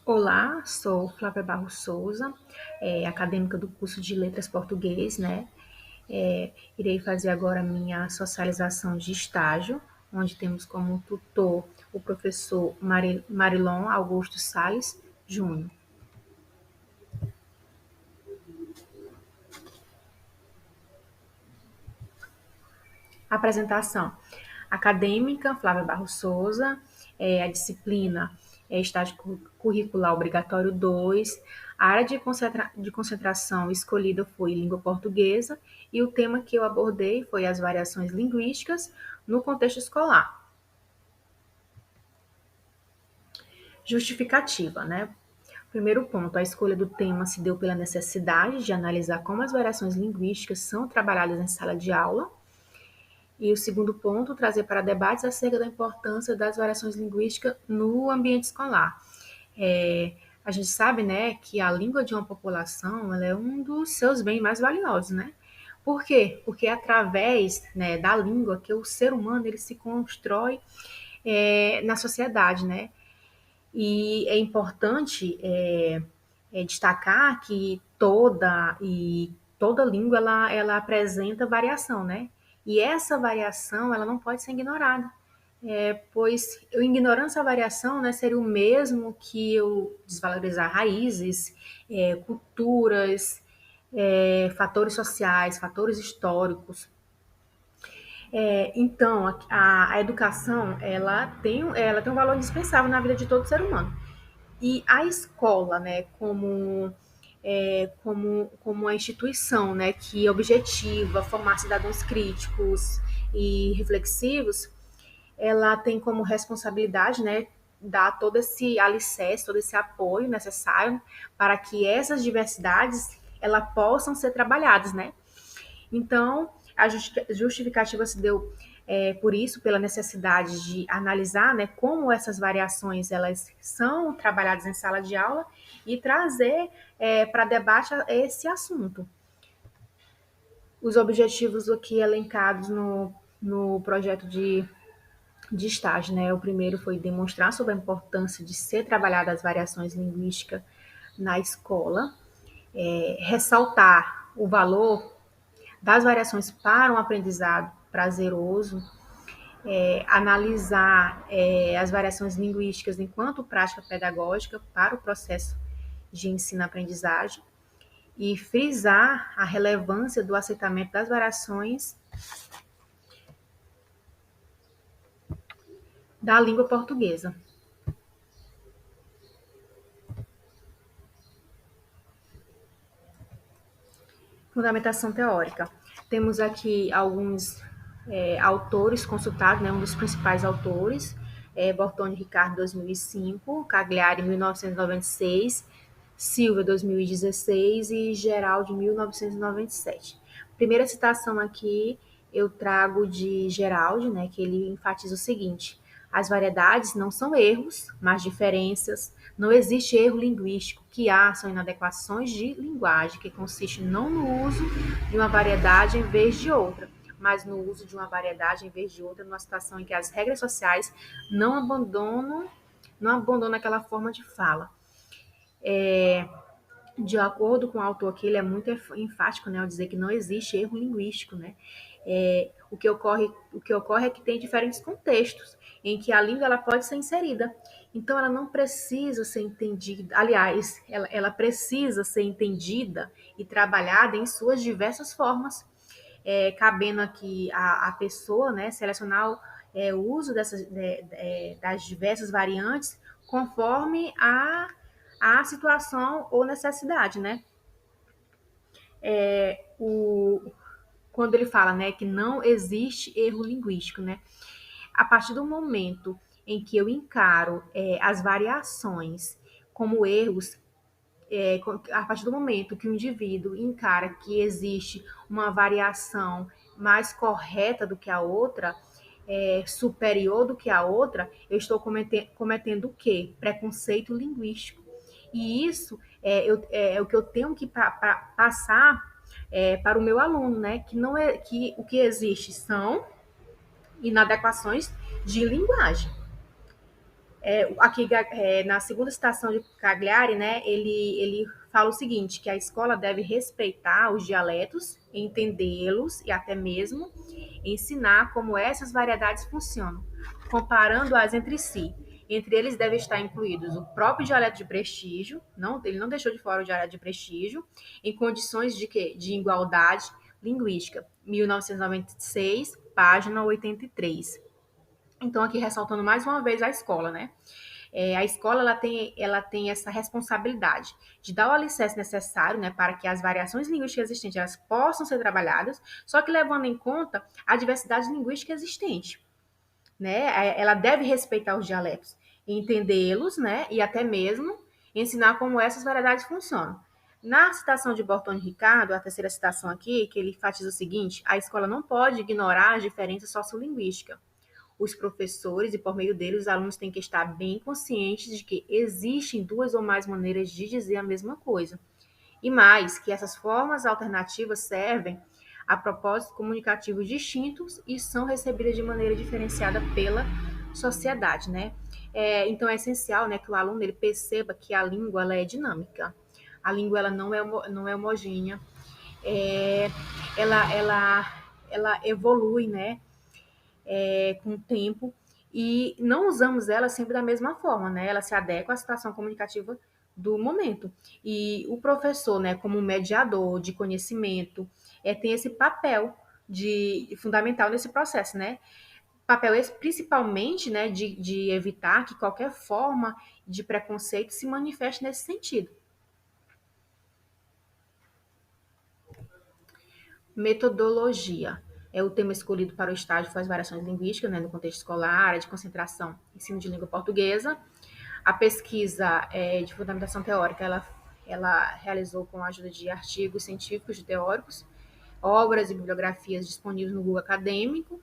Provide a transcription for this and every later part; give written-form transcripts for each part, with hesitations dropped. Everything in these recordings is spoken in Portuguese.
Olá, sou Flávia Barros Souza, acadêmica do curso de Letras Português, né? Irei fazer agora a minha socialização de estágio, onde temos como tutor o professor Marilon Augusto Sales Júnior. Apresentação. Acadêmica, Flávia Barros Souza, a disciplina é estágio curricular obrigatório 2. A área de concentração escolhida foi língua portuguesa e o tema que eu abordei foi as variações linguísticas no contexto escolar. Justificativa, né? Primeiro ponto, a escolha do tema se deu pela necessidade de analisar como as variações linguísticas são trabalhadas em sala de aula. E o segundo ponto, trazer para debates acerca da importância das variações linguísticas no ambiente escolar. A gente sabe, né, que a língua de uma população ela é um dos seus bens mais valiosos, né? Por quê? Porque é através, né, da língua que o ser humano ele se constrói na sociedade, né? E é importante destacar que toda língua ela apresenta variação, né? E essa variação ela não pode ser ignorada, pois eu ignorando essa variação, né, seria o mesmo que eu desvalorizar raízes, culturas, fatores sociais, fatores históricos. Então, a educação ela tem um valor indispensável na vida de todo ser humano. E a escola, né, como uma instituição, né, que objetiva formar cidadãos críticos e reflexivos, ela tem como responsabilidade, né, dar todo esse alicerce, todo esse apoio necessário para que essas diversidades ela possam ser trabalhadas, né? Então, a justificativa se deu por isso, pela necessidade de analisar, né, como essas variações elas são trabalhadas em sala de aula e trazer para debate esse assunto. Os objetivos aqui elencados no projeto de estágio, né? O primeiro foi demonstrar sobre a importância de ser trabalhada as variações linguísticas na escola, ressaltar o valor das variações para um aprendizado prazeroso, analisar as variações linguísticas enquanto prática pedagógica para o processo de ensino-aprendizagem e frisar a relevância do aceitamento das variações da língua portuguesa. Fundamentação teórica. Temos aqui alguns autores consultados, né, um dos principais autores, Bortoni Ricardo, 2005, Cagliari, 1996, Silva, 2016 e Geraldi, 1997. Primeira citação aqui eu trago de Geraldi, né, que ele enfatiza o seguinte: as variedades não são erros, mas diferenças. Não existe erro linguístico. O que há são inadequações de linguagem, que consiste não no uso de uma variedade em vez de outra, mas no uso de uma variedade em vez de outra, numa situação em que as regras sociais não abandonam aquela forma de fala. De acordo com o autor aqui, ele é muito enfático, né, ao dizer que não existe erro linguístico, né? O que ocorre é que tem diferentes contextos em que a língua ela pode ser inserida. Então, ela não precisa ser entendida, aliás, ela precisa ser entendida e trabalhada em suas diversas formas, cabendo aqui a pessoa, né, selecionar o uso das diversas variantes conforme a situação ou necessidade, né? Quando ele fala, né, que não existe erro linguístico, né? A partir do momento em que eu encaro as variações como erros, a partir do momento que o indivíduo encara que existe uma variação mais correta do que a outra, superior do que a outra, eu estou cometendo o quê? Preconceito linguístico. E isso é o que eu tenho que passar para o meu aluno, né? Que não é que o que existe são inadequações de linguagem. Aqui na segunda citação de Cagliari, né, ele fala o seguinte, que a escola deve respeitar os dialetos, entendê-los e até mesmo ensinar como essas variedades funcionam, comparando-as entre si. Entre eles devem estar incluídos o próprio dialeto de prestígio, não, ele não deixou de fora o dialeto de prestígio, em condições de quê? De igualdade linguística. 1996, página 83. Então, aqui ressaltando mais uma vez a escola, né? A escola ela tem essa responsabilidade de dar o alicerce necessário, né, para que as variações linguísticas existentes elas possam ser trabalhadas, só que levando em conta a diversidade linguística existente, né? Ela deve respeitar os dialetos, entendê-los, né, e até mesmo ensinar como essas variedades funcionam. Na citação de Bortoni Ricardo, a terceira citação aqui, que ele enfatiza o seguinte: a escola não pode ignorar as diferenças sociolinguísticas. Os professores e por meio deles os alunos têm que estar bem conscientes de que existem duas ou mais maneiras de dizer a mesma coisa. E mais, que essas formas alternativas servem a propósitos comunicativos distintos e são recebidas de maneira diferenciada pela sociedade, né? Então é essencial, né, que o aluno ele perceba que a língua ela é dinâmica. A língua ela não é homogênea. É, ela evolui, né? Com o tempo e não usamos ela sempre da mesma forma, né? Ela se adequa à situação comunicativa do momento. E o professor, né, como mediador de conhecimento, tem esse papel de fundamental nesse processo, né? Papel esse, principalmente, né, de evitar que qualquer forma de preconceito se manifeste nesse sentido. Metodologia. É o tema escolhido para o estágio faz variações linguísticas, né, no contexto escolar, área de concentração, ensino de língua portuguesa. A pesquisa de fundamentação teórica, ela realizou com a ajuda de artigos científicos e teóricos, obras e bibliografias disponíveis no Google Acadêmico,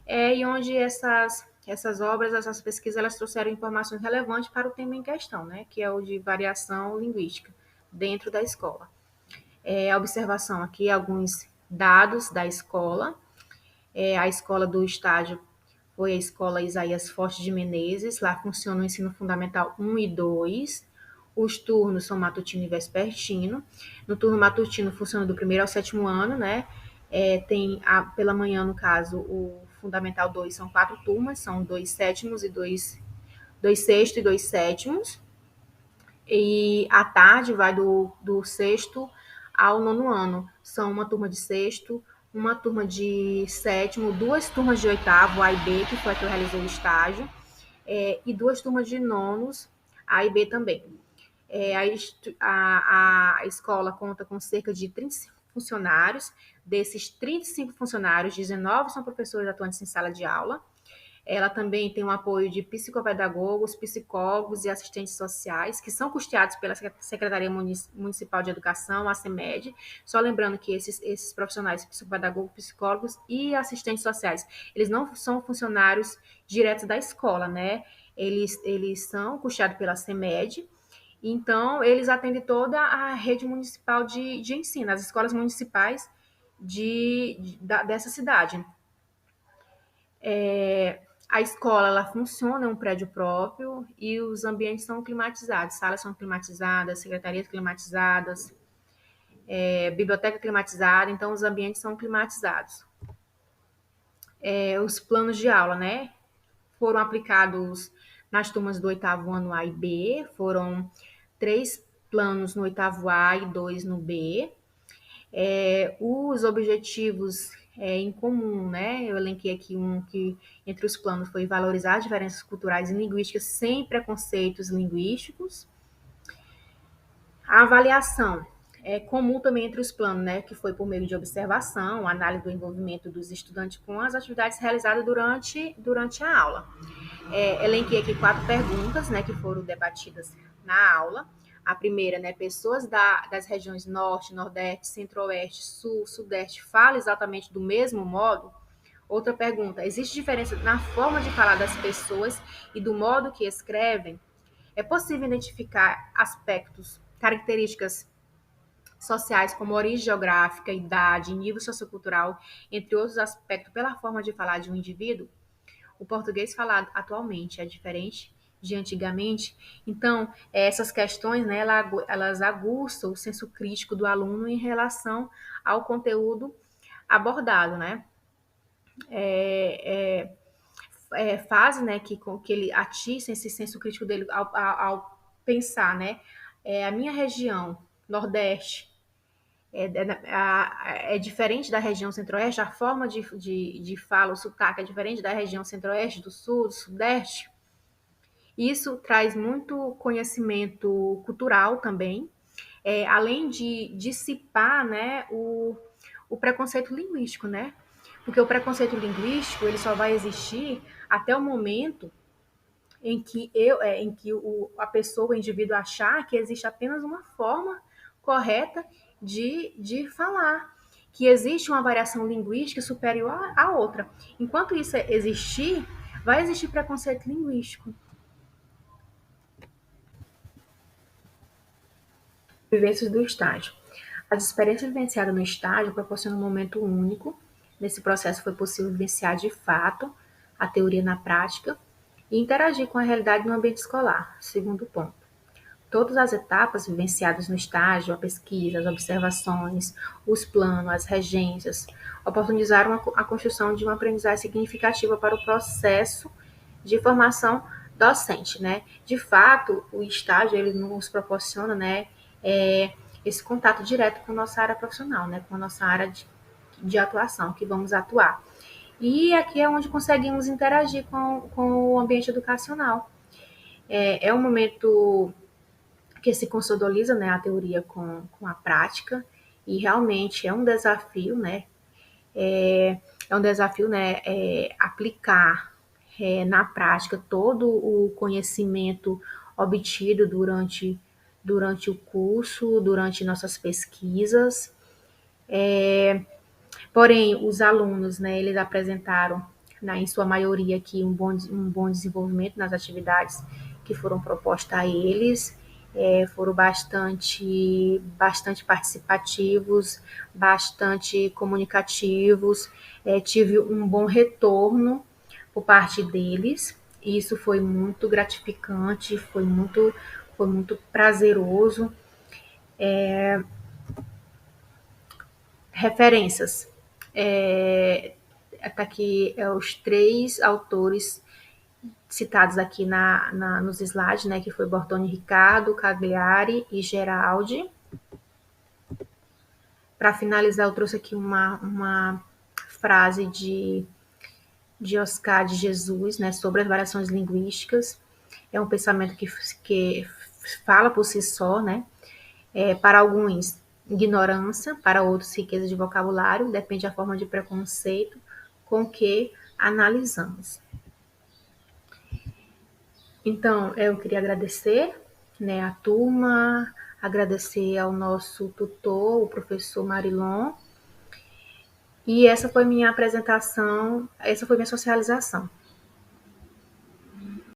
e onde essas obras, essas pesquisas, elas trouxeram informações relevantes para o tema em questão, né, que é o de variação linguística dentro da escola. A observação aqui, alguns dados da escola. A escola do estágio foi a escola Isaías Forte de Menezes, lá funciona o ensino fundamental 1 e 2. Os turnos são matutino e vespertino. No turno matutino funciona do primeiro ao sétimo ano, né? Pela manhã, no caso, o Fundamental 2 são 4 turmas, são 2 sétimos e 2 sexto e 2 sétimos. E à tarde vai do sexto ao nono ano. São uma turma de sexto, uma turma de sétimo, duas turmas de oitavo, A e B, que foi a que eu realizei o estágio, e duas turmas de nonos, A e B também. A escola conta com cerca de 35 funcionários. Desses 35 funcionários, 19 são professores atuantes em sala de aula. Ela também tem um apoio de psicopedagogos, psicólogos e assistentes sociais, que são custeados pela Secretaria Municipal de Educação, a CEMED. Só lembrando que esses profissionais, psicopedagogos, psicólogos e assistentes sociais, eles não são funcionários diretos da escola, né? Eles são custeados pela CEMED, então eles atendem toda a rede municipal de ensino, as escolas municipais dessa cidade. A escola ela funciona em um prédio próprio e os ambientes são climatizados, salas são climatizadas, secretarias climatizadas, biblioteca climatizada, então os ambientes são climatizados. Os planos de aula, né, foram aplicados nas turmas do oitavo ano A e B, foram 3 planos no oitavo A e 2 no B. Os objetivos em comum, né? Eu elenquei aqui um que entre os planos foi valorizar as diferenças culturais e linguísticas sem preconceitos linguísticos. A avaliação é comum também entre os planos, né? Que foi por meio de observação, análise do envolvimento dos estudantes com as atividades realizadas durante a aula. Elenquei aqui 4 perguntas, né? Que foram debatidas na aula. A primeira, né, pessoas das regiões Norte, Nordeste, Centro-Oeste, Sul, Sudeste falam exatamente do mesmo modo? Outra pergunta, existe diferença na forma de falar das pessoas e do modo que escrevem? É possível identificar aspectos, características sociais como origem geográfica, idade, nível sociocultural, entre outros aspectos, pela forma de falar de um indivíduo? O português falado atualmente é diferente de antigamente. Então, essas questões, né, elas aguçam o senso crítico do aluno em relação ao conteúdo abordado, né? É, fase, né, que ele atiça esse senso crítico dele ao pensar, né? A minha região, Nordeste, é diferente da região Centro-Oeste, a forma de fala, o sotaque é diferente da região Centro-Oeste, do Sul, do Sudeste. Isso traz muito conhecimento cultural também, além de dissipar, né, o preconceito linguístico, né? Porque o preconceito linguístico ele só vai existir até o momento em que a pessoa, o indivíduo achar que existe apenas uma forma correta de falar, que existe uma variação linguística superior à outra. Enquanto isso existir, vai existir preconceito linguístico. Vivências do estágio. As experiências vivenciadas no estágio proporcionam um momento único. Nesse processo foi possível vivenciar de fato a teoria na prática e interagir com a realidade no ambiente escolar. Segundo ponto. Todas as etapas vivenciadas no estágio, a pesquisa, as observações, os planos, as regências, oportunizaram a construção de uma aprendizagem significativa para o processo de formação docente, né? De fato, o estágio ele nos proporciona, né, é, esse contato direto com a nossa área profissional, né, com a nossa área de atuação, que vamos atuar. E aqui é onde conseguimos interagir com o ambiente educacional. É um momento que se consolidiza, né, a teoria com a prática, e realmente é um desafio, né, é um desafio, né, aplicar na prática todo o conhecimento obtido durante o curso, durante nossas pesquisas. Porém, os alunos, né, eles apresentaram, em sua maioria aqui, um bom desenvolvimento nas atividades que foram propostas a eles, foram bastante participativos, bastante comunicativos, tive um bom retorno por parte deles, e isso foi muito gratificante, foi muito prazeroso. Referências. Tá aqui os três autores citados aqui nos slides, né, que foi Bortoni Ricardo, Cagliari e Geraldi. Para finalizar, eu trouxe aqui uma frase de Oscar de Jesus, né, sobre as variações linguísticas. É um pensamento que fala por si só, né? Para alguns, ignorância, para outros, riqueza de vocabulário, depende da forma de preconceito com que analisamos. Então, eu queria agradecer, né, a turma, agradecer ao nosso tutor, o professor Marilon, e essa foi minha apresentação, essa foi minha socialização.